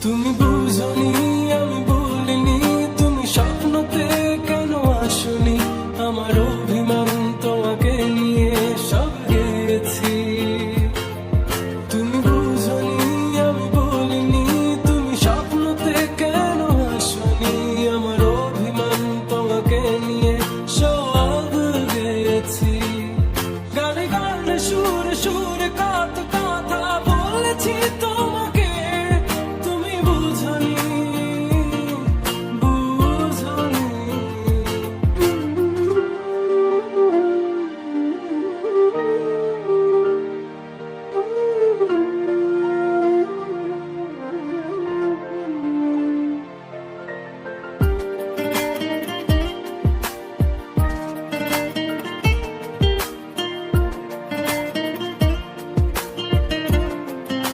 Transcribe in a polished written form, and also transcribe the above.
তুমি বুঝনি আমি বলিনি, তুমি স্বপ্নতে কেন আসনি, আমার অভিমান তোমাকে নিয়ে সব গেছি। তুমি বুঝনি আমি বলিনি, তুমি স্বপ্নতে কেন আসনি, আমার অভিমান তোমাকে নিয়ে সব গেছি। গানে গানে সুরে সুরে কত কথা বলেছি তো